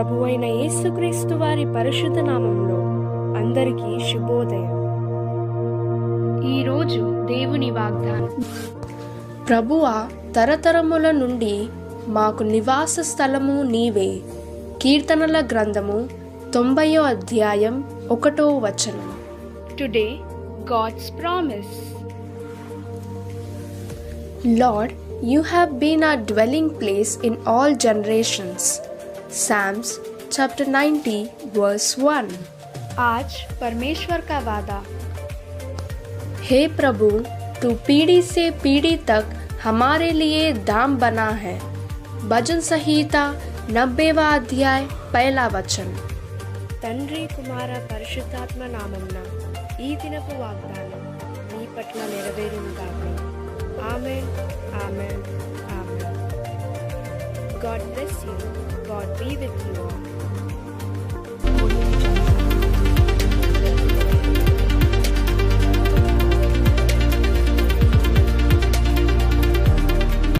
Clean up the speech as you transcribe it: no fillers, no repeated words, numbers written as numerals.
ప్రభువైన యేసుక్రీస్తు వారి పరిశుద్ధ నామంలో అందరికీ శుభోదయం. ఈరోజు దేవుని వాగ్దానం. ప్రభువా, తరతరముల నుండి మాకు నివాస స్థలము నీవే. కీర్తనల గ్రంథము 90వ అధ్యాయం 1వ వచనం. Today God's promise. Lord, you have been our dwelling place in all generations. Psalms chapter 90 verse 1. आज परमेश्वर का वादा. हे प्रभु, तू पीढ़ी से पीढ़ी तक हमारे लिए दाम बना है. भजन संहिता 90వ అధ్యాయం 1వ వచనం. తండ్రి కుమార పరిశుద్ధాత్మ నామమున ఈ దినపు వాగ్దానం మీ పట్ల నెరవేరును గాక. ఆమేన్, ఆమేన్, ఆమేన్. God bless you. God be with you all.